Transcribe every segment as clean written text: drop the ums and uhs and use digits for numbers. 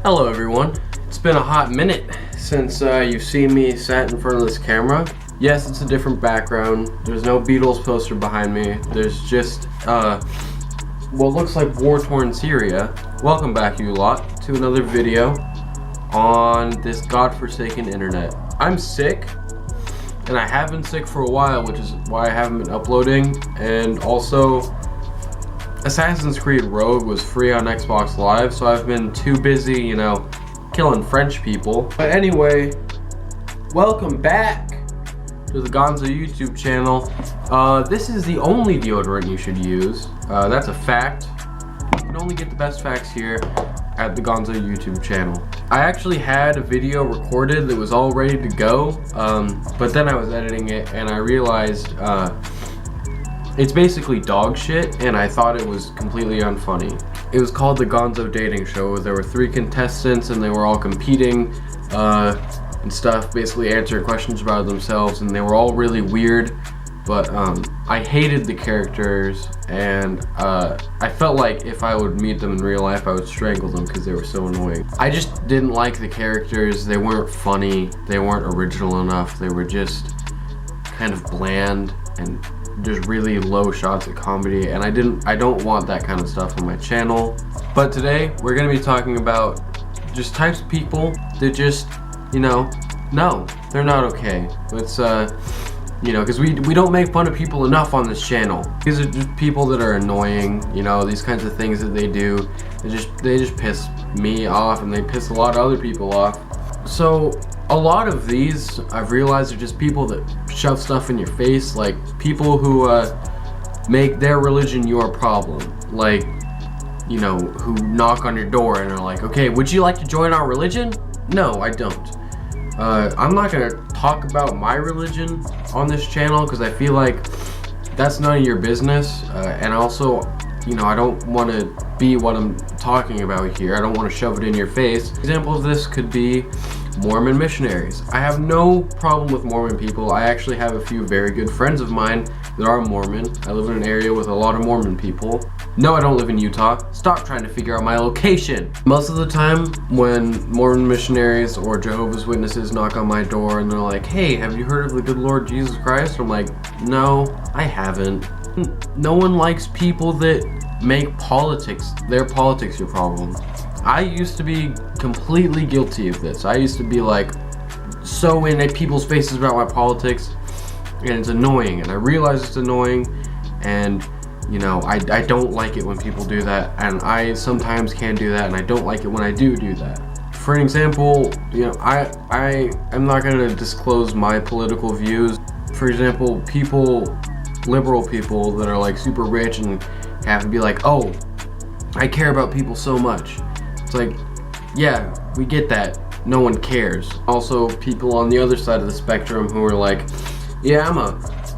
Hello everyone. It's been a hot minute since you've seen me sat in front of this camera. Yes, it's a different background. There's no Beatles poster behind me. There's just what looks like war-torn Syria. Welcome back, you lot, to another video on this godforsaken internet. I'm sick, and I have been sick for a while, which is why I haven't been uploading. And also, Assassin's Creed Rogue was free on Xbox Live, so I've been too busy, killing French people. But anyway, welcome back to the Ganzo YouTube channel. This is the only deodorant you should use. That's a fact. You can only get the best facts here at the Ganzo YouTube channel. I actually had a video recorded that was all ready to go, but then I was editing it and I realized it's basically dog shit, and I thought it was completely unfunny. It was called the Ganzo Dating Show. There were 3 contestants, and they were all competing and stuff, basically answering questions about themselves, and they were all really weird. But I hated the characters, and I felt like if I would meet them in real life, I would strangle them because they were so annoying. I just didn't like the characters. They weren't funny. They weren't original enough. They were just kind of bland and just really low shots at comedy, and I don't want that kind of stuff on my channel. But today we're gonna be talking about just types of people that just, no, they're not okay. It's because we don't make fun of people enough on this channel. These are just people that are annoying, these kinds of things that they do. They just piss me off, and they piss a lot of other people off. So a lot of these, I've realized, are just people that shove stuff in your face, like people who make their religion your problem, like, who knock on your door and are like, okay, would you like to join our religion? No, I don't. I'm not gonna talk about my religion on this channel because I feel like that's none of your business, and also, I don't want to be what I'm talking about here. I don't want to shove it in your face. Example of this could be Mormon missionaries. I have no problem with Mormon people. I actually have a few very good friends of mine that are Mormon. I live in an area with a lot of Mormon people. No, I don't live in Utah. Stop trying to figure out my location. Most of the time when Mormon missionaries or Jehovah's Witnesses knock on my door and they're like, hey, have you heard of the good Lord Jesus Christ? I'm like, no, I haven't. No one likes people that make their politics your problem. I used to be completely guilty of this. I used to be like so in people's faces about my politics, and it's annoying, and I realize it's annoying, and I don't like it when people do that, and I sometimes can do that, and I don't like it when I do that. For an example, I am not going to disclose my political views. For example, liberal people that are like super rich and have to be like, oh, I care about people so much. It's like, yeah, we get that. No one cares. Also, people on the other side of the spectrum who are like, yeah,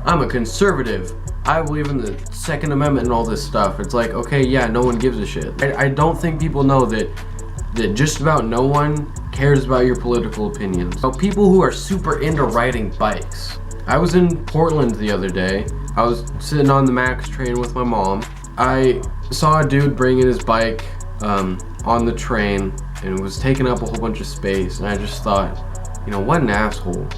I'm a conservative. I believe in the Second Amendment and all this stuff. It's like, okay, yeah, no one gives a shit. I don't think people know that just about no one cares about your political opinions. So people who are super into riding bikes. I was in Portland the other day. I was sitting on the Max train with my mom. I saw a dude bringing his bike on the train, and it was taking up a whole bunch of space, and I just thought, what an asshole.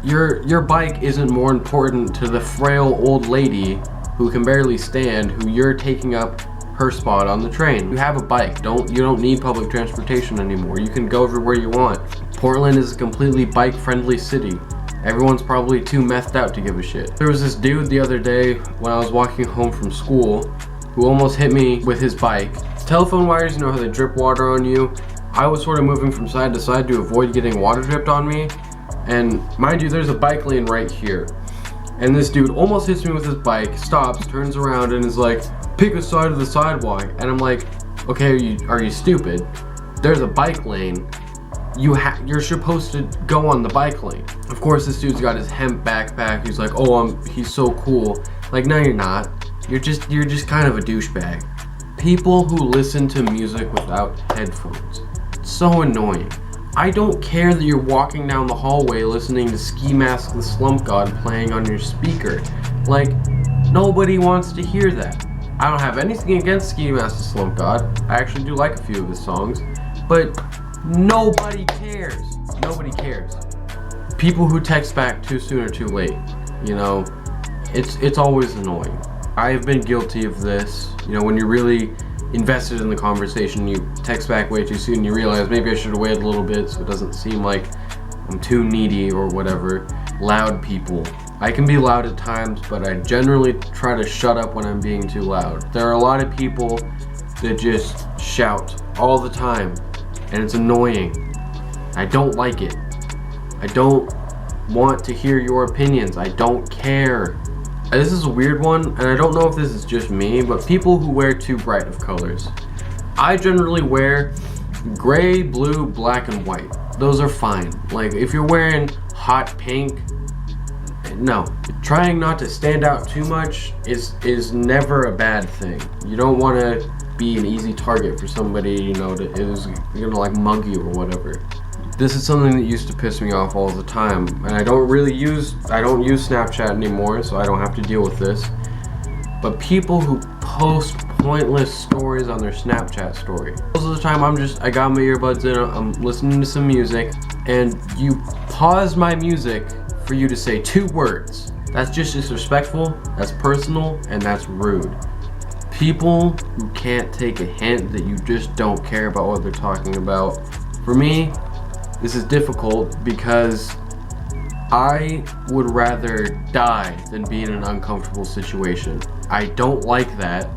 Your bike isn't more important to the frail old lady who can barely stand, who you're taking up her spot on the train. You have a bike. You don't need public transportation anymore. You can go everywhere you want. Portland is a completely bike-friendly city. Everyone's probably too methed out to give a shit. There was this dude the other day when I was walking home from school who almost hit me with his bike. Telephone wires, how they drip water on you? I was sort of moving from side to side to avoid getting water dripped on me. And mind you, there's a bike lane right here. And this dude almost hits me with his bike, stops, turns around, and is like, pick a side of the sidewalk. And I'm like, okay, are you stupid? There's a bike lane. You're supposed to go on the bike lane. Of course, this dude's got his hemp backpack. He's like, oh, he's so cool. Like, no, you're not. You're just kind of a douchebag. People who listen to music without headphones. It's so annoying. I don't care that you're walking down the hallway listening to Ski Mask the Slump God playing on your speaker. Like, nobody wants to hear that. I don't have anything against Ski Mask the Slump God. I actually do like a few of his songs. But Nobody cares. Nobody cares. People who text back too soon or too late, you know, it's always annoying. I have been guilty of this. You know, when you're really invested in the conversation, you text back way too soon, you realize maybe I should have waited a little bit so it doesn't seem like I'm too needy or whatever. Loud people. I can be loud at times, but I generally try to shut up when I'm being too loud. There are a lot of people that just shout all the time, and it's annoying. I don't like it. I don't want to hear your opinions. I don't care. This is a weird one, and I don't know if this is just me, but people who wear too bright of colors. I generally wear gray, blue, black, and white. Those are fine. Like, if you're wearing hot pink, no. Trying not to stand out too much is never a bad thing. You don't want to be an easy target for somebody, you know, that is gonna like mug you or whatever. This is something that used to piss me off all the time, and I don't use Snapchat anymore, so I don't have to deal with this. But people who post pointless stories on their Snapchat story. Most of the time I got my earbuds in, I'm listening to some music, and you pause my music for you to say 2 words. That's just disrespectful, that's personal, and that's rude. People who can't take a hint that you just don't care about what they're talking about. For me, this is difficult because I would rather die than be in an uncomfortable situation. I don't like that,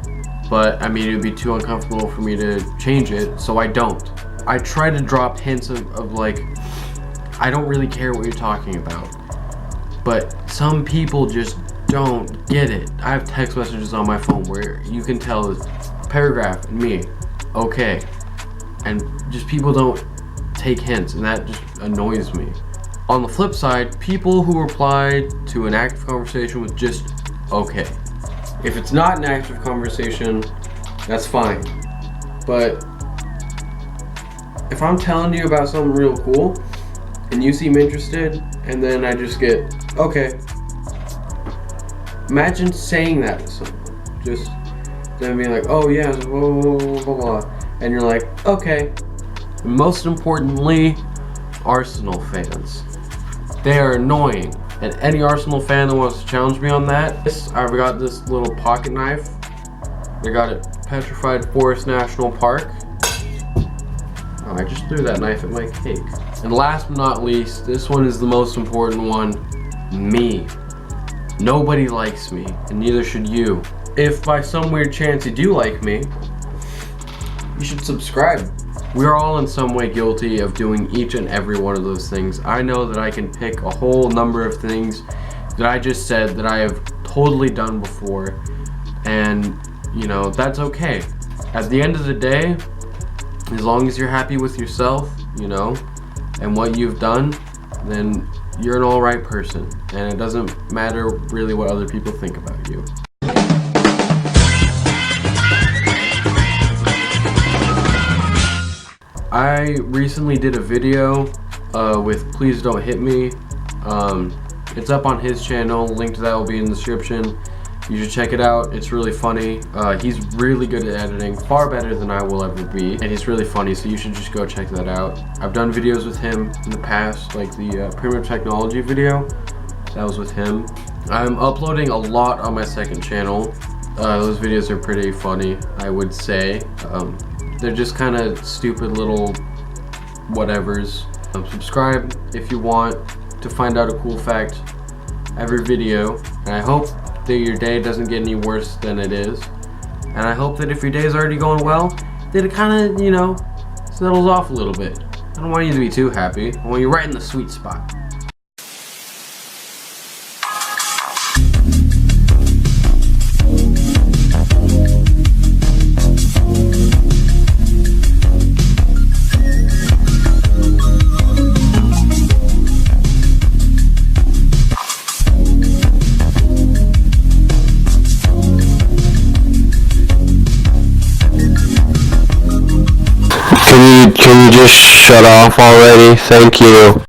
but I mean, it would be too uncomfortable for me to change it, so I don't. I try to drop hints of like, I don't really care what you're talking about, but some people just don't get it. I have text messages on my phone where you can tell it's paragraph and me, okay, and just people don't take hints, and that just annoys me. On the flip side, people who reply to an active conversation with just okay. If it's not an active conversation, that's fine. But if I'm telling you about something real cool and you seem interested, and then I just get okay. Imagine saying that to someone. Just them being like, oh yeah, blah, blah, blah, blah, blah. And you're like, okay. Most importantly, Arsenal fans. They are annoying. And any Arsenal fan that wants to challenge me on that, I've got this little pocket knife. I got it Petrified Forest National Park. Oh, I just threw that knife at my cake. And last but not least, this one is the most important one. Me. Nobody likes me, and neither should you. If by some weird chance you do like me, you should subscribe. We're all in some way guilty of doing each and every one of those things. I know that I can pick a whole number of things that I just said that I have totally done before, and you know, that's okay. At the end of the day, as long as you're happy with yourself, you know, and what you've done, then you're an alright person, and it doesn't matter really what other people think about you. I recently did a video with Please Don't Hit Me. It's up on his channel, link to that will be in the description. You should check it out, it's really funny. He's really good at editing, far better than I will ever be, and he's really funny, so you should just go check that out. I've done videos with him in the past, like the primitive technology video, that was with him. I'm uploading a lot on my second channel. Those videos are pretty funny, I would say. They're just kind of stupid little whatevers. Subscribe if you want to find out a cool fact every video, and I hope that your day doesn't get any worse than it is, and I hope that if your day is already going well, that it kind of, you know, settles off a little bit. I don't want you to be too happy. I want you right in the sweet spot. Can you just shut off already? Thank you.